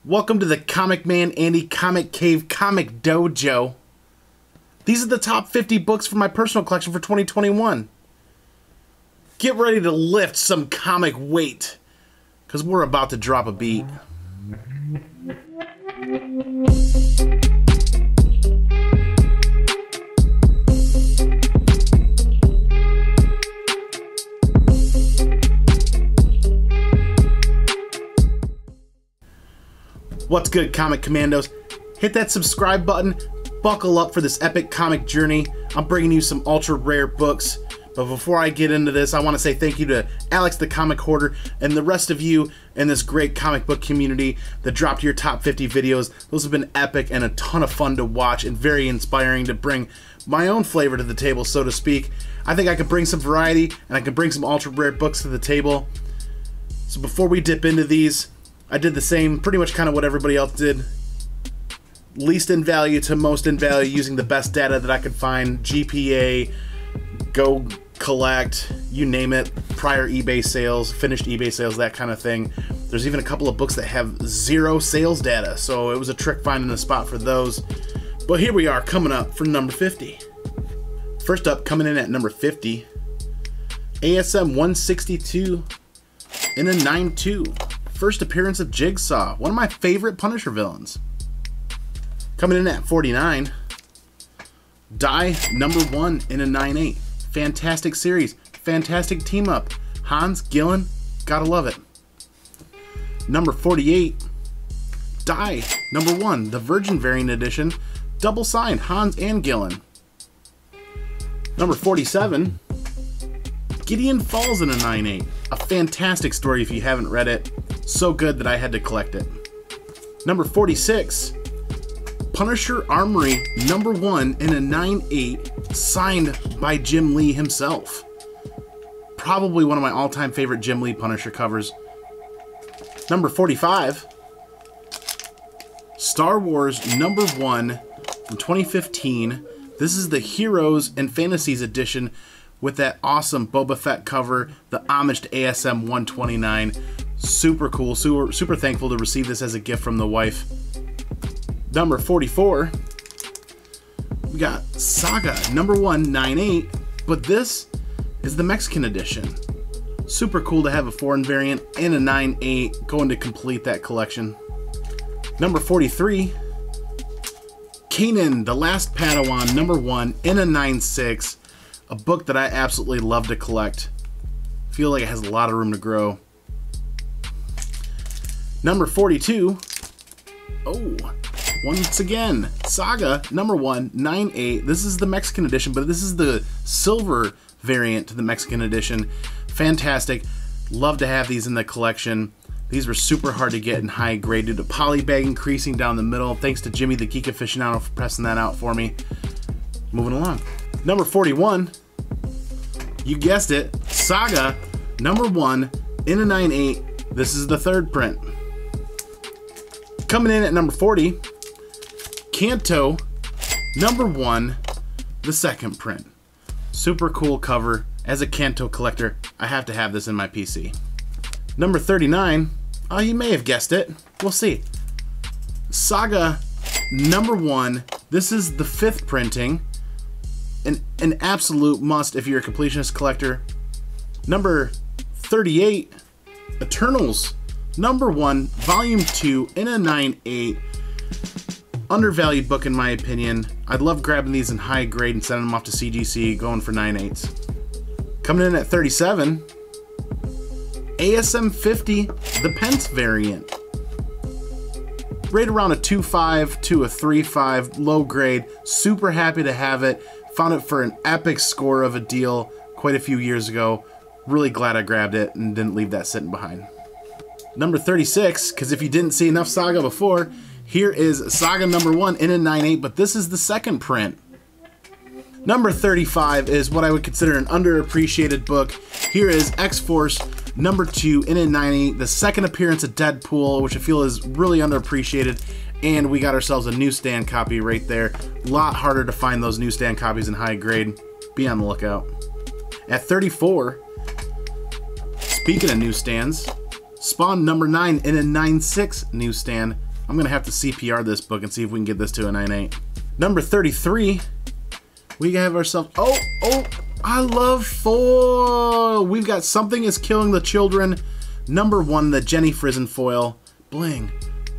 Welcome to the Comic Man Andy Comic Cave Comic Dojo. These are the top 50 books from my personal collection for 2021. Get ready to lift some comic weight, because we're about to drop a beat. What's good, Comic Commandos? Hit that subscribe button, buckle up for this epic comic journey. I'm bringing you some ultra rare books. But before I get into this, I want to say thank you to Alex the Comic Hoarder and the rest of you in this great comic book community that dropped your top 50 videos. Those have been epic and a ton of fun to watch and very inspiring to bring my own flavor to the table, so to speak. I think I could bring some variety and I can bring some ultra rare books to the table. So before we dip into these, I did the same, pretty much kind of what everybody else did. Least in value to most in value using the best data that I could find. GPA, Go Collect, you name it, prior eBay sales, finished eBay sales, that kind of thing. There's even a couple of books that have zero sales data, so it was a trick finding a spot for those. But here we are, coming up for number 50. First up, coming in at number 50, ASM 162 in a 9.2. First appearance of Jigsaw, one of my favorite Punisher villains. Coming in at 49, Die #1 in a 9.8. Fantastic series, fantastic team up. Hans, Gillen, gotta love it. Number 48, Die #1, the Virgin variant edition, double signed, Hans and Gillen. Number 47, Gideon Falls in a 9.8. A fantastic story if you haven't read it. So good that I had to collect it. Number 46, Punisher Armory #1 in a 9.8, signed by Jim Lee himself. Probably one of my all-time favorite Jim Lee Punisher covers. Number 45, Star Wars #1 from 2015. This is the Heroes and Fantasies edition with that awesome Boba Fett cover, the homage to ASM 129. Super cool, super thankful to receive this as a gift from the wife. Number 44, we got Saga #1 9.8, but this is the Mexican edition. Super cool to have a foreign variant and a 9.8 going to complete that collection. Number 43, Kanan, the Last Padawan #1 in a 9.6, a book that I absolutely love to collect. Feel like it has a lot of room to grow. Number 42, once again, Saga #1 9.8. This is the Mexican edition, but this is the silver variant to the Mexican edition. Fantastic. Love to have these in the collection. These were super hard to get in high grade due to polybagging creasing down the middle. Thanks to Jimmy the Geek Aficionado for pressing that out for me. Moving along. Number 41, you guessed it, Saga #1 in a 9.8. This is the third print. Coming in at number 40, Kanto #1, the second print. Super cool cover. As a Kanto collector, I have to have this in my PC. Number 39, you may have guessed it. We'll see. Saga #1. This is the fifth printing. An absolute must if you're a completionist collector. Number 38, Eternals #1, Volume 2 in a 9.8. Undervalued book in my opinion. I'd love grabbing these in high grade and sending them off to CGC, going for 9.8s. Coming in at 37, ASM 50, the Pence variant. Right around a 2.5 to a 3.5, low grade. Super happy to have it. Found it for an epic score of a deal quite a few years ago. Really glad I grabbed it and didn't leave that sitting behind. Number 36, because if you didn't see enough Saga before, here is Saga #1 in a 9.8, but this is the second print. Number 35 is what I would consider an underappreciated book. Here is X-Force #2 in a 9.8, the second appearance of Deadpool, which I feel is really underappreciated, and we got ourselves a newsstand copy right there. A lot harder to find those newsstand copies in high grade. Be on the lookout. At 34, speaking of newsstands, Spawn #9 in a 9.6 newsstand. I'm gonna have to CPR this book and see if we can get this to a 9.8. Number 33, we have ourselves, oh, I love foil. We've got Something is Killing the Children, number 1, the Jenny Frison foil. Bling,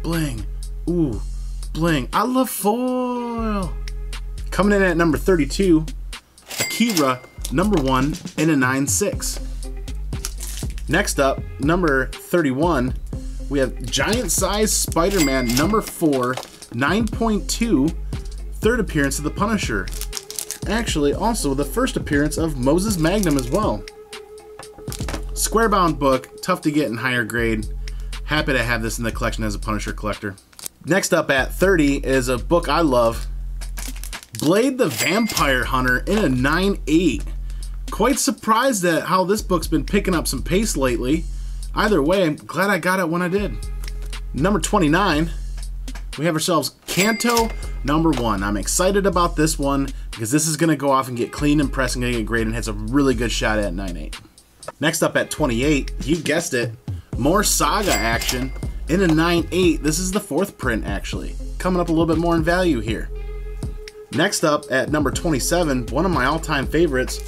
bling, ooh, bling. I love foil. Coming in at number 32, Akira, number 1 in a 9.6. Next up, number 31, we have Giant Size Spider-Man, number 4, 9.2, third appearance of the Punisher. Actually, also the first appearance of Moses Magnum as well. Square-bound book, tough to get in higher grade. Happy to have this in the collection as a Punisher collector. Next up at 30 is a book I love, Blade the Vampire Hunter in a 9.8. Quite surprised at how this book's been picking up some pace lately. Either way, I'm glad I got it when I did. Number 29, we have ourselves Kanto number 1. I'm excited about this one because this is going to go off and get clean and pressed and going to get graded and has a really good shot at 9.8. Next up at 28, you guessed it, more Saga action in a 9.8. This is the 4th print actually. Coming up a little bit more in value here. Next up at number 27, one of my all-time favorites,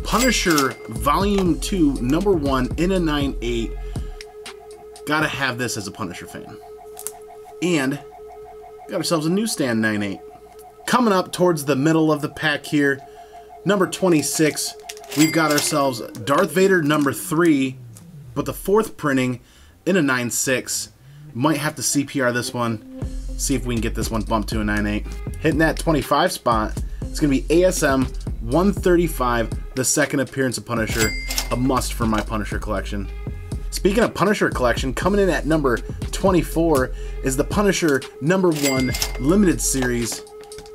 Punisher Volume 2, number 1 in a 9.8. Gotta have this as a Punisher fan. And got ourselves a newsstand 9.8. Coming up towards the middle of the pack here, number 26, we've got ourselves Darth Vader number 3, but the 4th printing in a 9.6. Might have to CPR this one, see if we can get this one bumped to a 9.8. Hitting that 25 spot, it's going to be ASM 135, the 2nd appearance of Punisher, a must for my Punisher collection. Speaking of Punisher collection, coming in at number 24 is the Punisher number 1 limited series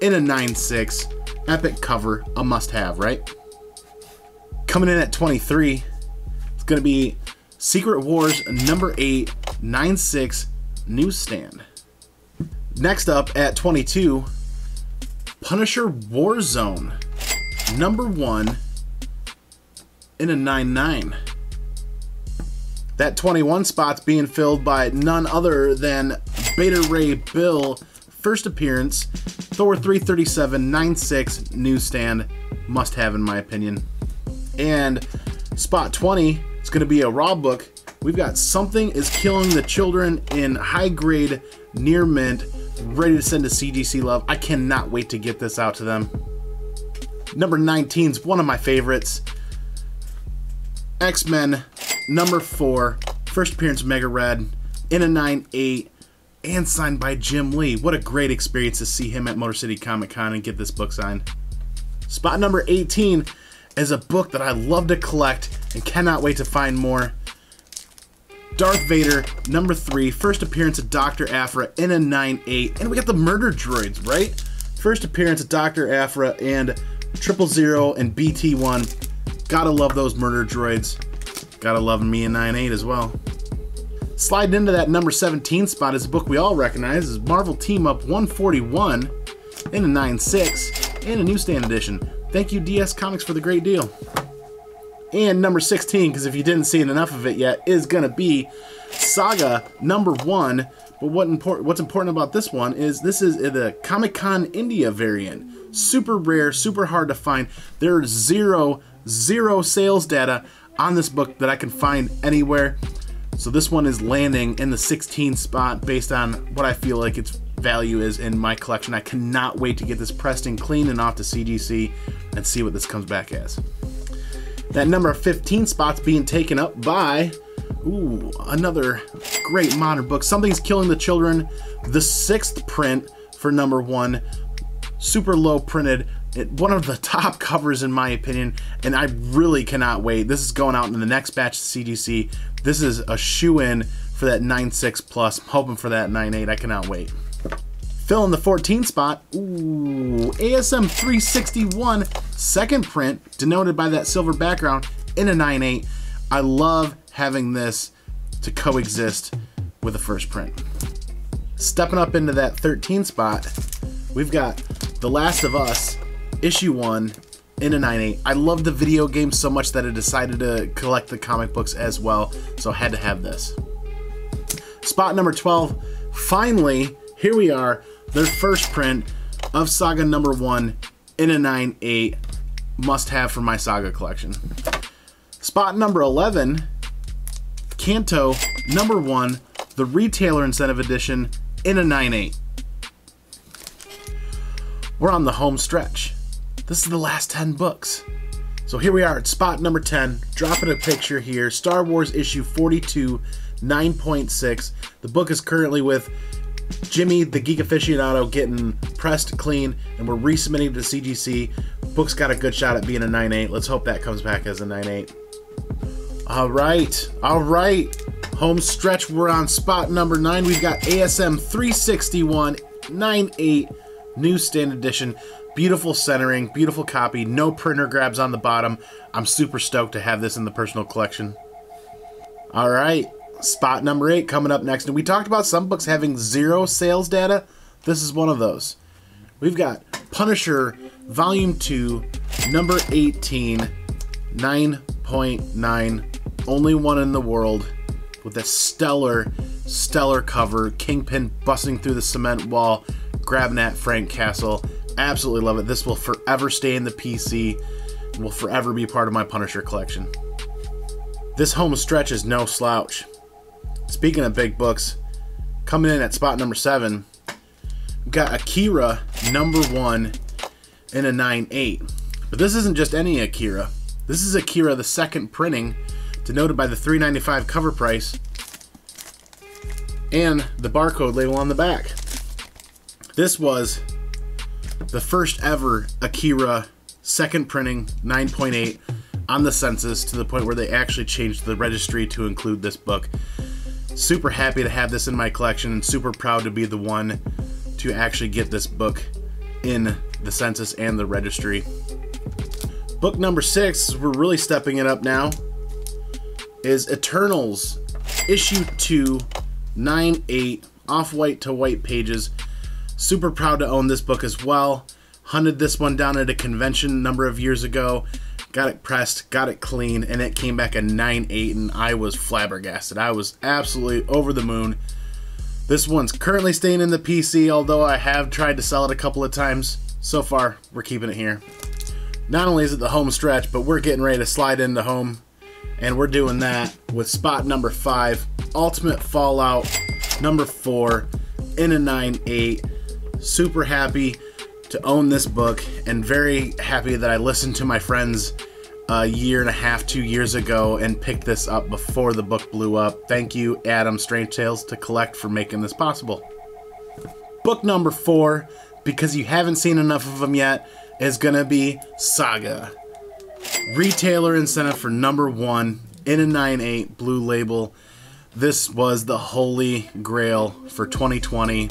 in a 9.6. Epic cover, a must-have, right? Coming in at 23, it's going to be Secret Wars number 8, 9.6 newsstand. Next up at 22, Punisher Warzone number 1 in a 9.9. That 21 spot's being filled by none other than Beta Ray Bill, first appearance, Thor 337, 9.6 newsstand, must have in my opinion. And spot 20 is going to be a raw book. We've got Something is Killing the Children in high grade, near mint, ready to send to CGC Love. I cannot wait to get this out to them. Number 19 is one of my favorites, X-Men number 4, first appearance Mega Red in a 9.8 and signed by Jim Lee. What a great experience to see him at Motor City Comic Con and get this book signed. Spot number 18 is a book that I love to collect and cannot wait to find more. Darth Vader number 3, first appearance of Dr. Aphra in a 9.8, and we got the Murder Droids, right? First appearance of Dr. Aphra and 000 and BT1. Gotta love those Murder Droids. Gotta love me a 9.8 as well. Sliding into that number 17 spot is a book we all recognize, is Marvel Team Up 141 in a 9.6 and a newsstand edition. Thank you DS Comics for the great deal. And number 16, because if you didn't see enough of it yet, is gonna be Saga number 1. But what's important about this one is this is the Comic-Con India variant. Super rare, super hard to find. There's zero sales data on this book that I can find anywhere. So this one is landing in the 16 spot based on what I feel like its value is in my collection. I cannot wait to get this pressed and clean and off to CGC and see what this comes back as. That number 15 spot's being taken up by, ooh, another great modern book, Something's Killing the Children, the 6th print for number 1, super low printed, one of the top covers in my opinion, and I really cannot wait. This is going out in the next batch of CGC. This is a shoe-in for that 9.6 plus. I'm hoping for that 9.8. I cannot wait. Filling the 14 spot, ooh, ASM 361, 2nd print, denoted by that silver background in a 9.8. I love having this to coexist with the first print. Stepping up into that 13 spot, we've got The Last of Us, issue 1 in a 9.8. I love the video game so much that I decided to collect the comic books as well, so I had to have this. Spot number 12, finally, here we are, their first print of Saga number 1 in a 9/8, must have for my Saga collection. Spot number 11, Kanto number 1, the retailer incentive edition in a 9/8. We're on the home stretch. This is the last 10 books. So here we are at spot number 10, dropping a picture here, Star Wars issue 42, 9.6. The book is currently with Jimmy, the Geek Aficionado, getting pressed clean, and we're resubmitting to CGC. Book's got a good shot at being a 9/8. Let's hope that comes back as a 9/8. All right. Home stretch, we're on spot number 9. We've got ASM 361, 9/8, newsstand edition. Beautiful centering, beautiful copy, no printer grabs on the bottom. I'm super stoked to have this in the personal collection. All right, spot number 8 coming up next. And we talked about some books having 0 sales data. This is one of those. We've got Punisher Volume 2, number 18, 9.9, only one in the world, with a stellar cover, Kingpin busting through the cement wall, grabbing at Frank Castle. Absolutely love it. This will forever stay in the PC and will forever be part of my Punisher collection. This home stretch is no slouch. Speaking of big books, coming in at spot number 7, we've got Akira number 1 in a 9/8. But this isn't just any Akira. This is Akira, the second printing, denoted by the $3.95 cover price and the barcode label on the back. This was the first ever Akira second printing, 9.8, on the census, to the point where they actually changed the registry to include this book. Super happy to have this in my collection and super proud to be the one to actually get this book in the census and the registry. Book number 6, we're really stepping it up now, is Eternals, issue 2, 9/8, off-white to white pages. Super proud to own this book as well. Hunted this one down at a convention a number of years ago. Got it pressed, got it clean, and it came back a 9/8, and I was flabbergasted. I was absolutely over the moon. This one's currently staying in the PC, although I have tried to sell it a couple of times. So far, we're keeping it here. Not only is it the home stretch, but we're getting ready to slide into home, and we're doing that with spot number 5, Ultimate Fallout number 4 in a 9/8. Super happy to own this book, and very happy that I listened to my friends a year and a half, 2 years ago, and picked this up before the book blew up. Thank you, Adam Strange Tales to Collect, for making this possible. Book number 4, because you haven't seen enough of them yet, is gonna be Saga. Retailer incentive for number 1 in a 9/8 blue label. This was the holy grail for 2020,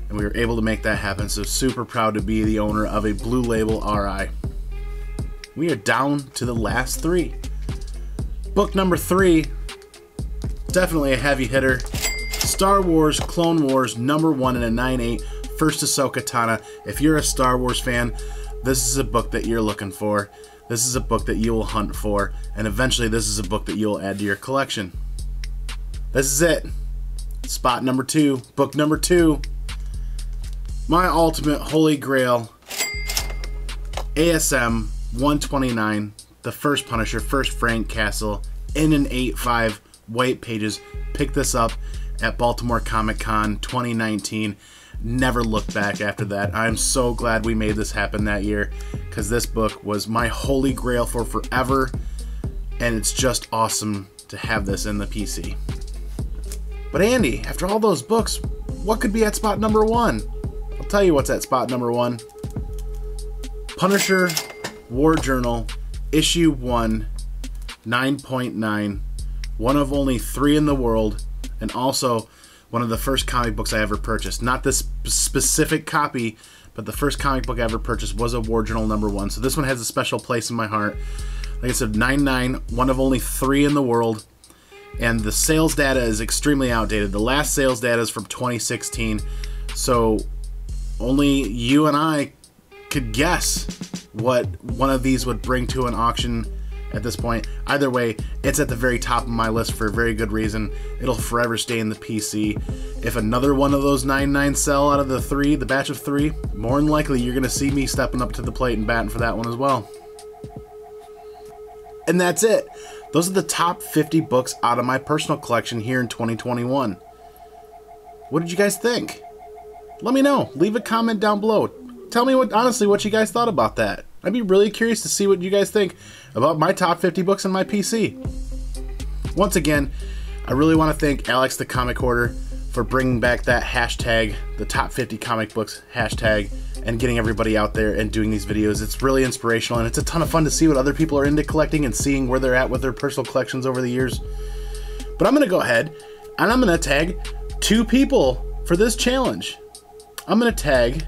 and we were able to make that happen, so super proud to be the owner of a blue label RI. We are down to the last 3. Book number 3, definitely a heavy hitter. Star Wars Clone Wars number 1 in a 9/8, First Ahsoka Tano. If you're a Star Wars fan, this is a book that you're looking for. This is a book that you will hunt for, and eventually this is a book that you'll add to your collection. This is it. Spot number 2, book number 2. My ultimate holy grail, ASM 129, the first Punisher, first Frank Castle, in an 8/5, white pages. Picked this up at Baltimore Comic Con 2019. Never looked back after that. I'm so glad we made this happen that year, because this book was my holy grail for forever, and it's just awesome to have this in the PC. But Andy, after all those books, what could be at spot number 1? I'll tell you what's at spot number 1. Punisher War Journal, issue 1, 9.9, one of only 3 in the world, and also one of the first comic books I ever purchased. Not this specific copy, but the first comic book I ever purchased was a War Journal number 1. So this one has a special place in my heart. Like I said, 9.9, one of only 3 in the world. And the sales data is extremely outdated. The last sales data is from 2016. So only you and I could guess what one of these would bring to an auction at this point. Either way, it's at the very top of my list for a very good reason. It'll forever stay in the PC. If another one of those 99 sell out of the three, the batch of three, more than likely you're going to see me stepping up to the plate and batting for that one as well. And that's it. Those are the top 50 books out of my personal collection here in 2021. What did you guys think? Let me know. Leave a comment down below. Tell me honestly what you guys thought about that. I'd be really curious to see what you guys think about my top 50 books on my PC. Once again, I really want to thank Alex the Comic Hoarder for bringing back that hashtag, the top 50 comic books hashtag, and getting everybody out there and doing these videos. It's really inspirational, and it's a ton of fun to see what other people are into collecting and seeing where they're at with their personal collections over the years. But I'm going to go ahead and I'm going to tag 2 people for this challenge. I'm going to tag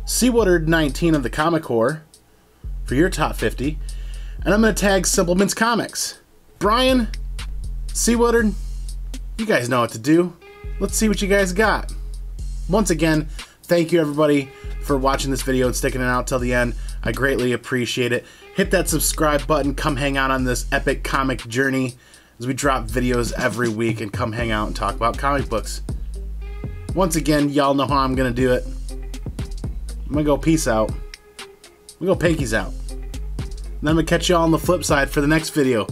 Seawater19 of the Comic Hoarder for your top 50, and I'm going to tag Simpleman's Comics. Brian, Seawater, you guys know what to do. Let's see what you guys got. Once again, thank you everybody for watching this video and sticking it out till the end. I greatly appreciate it. Hit that subscribe button. Come hang out on this epic comic journey as we drop videos every week, and come hang out and talk about comic books. Once again, y'all know how I'm going to do it. I'm going to go peace out. I'm going to go pinkies out. And I'm going to catch y'all on the flip side for the next video.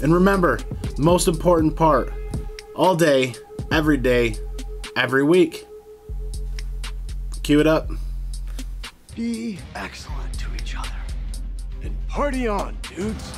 And remember, the most important part, all day, every week. Cue it up. Be excellent to each other. And party on, dudes.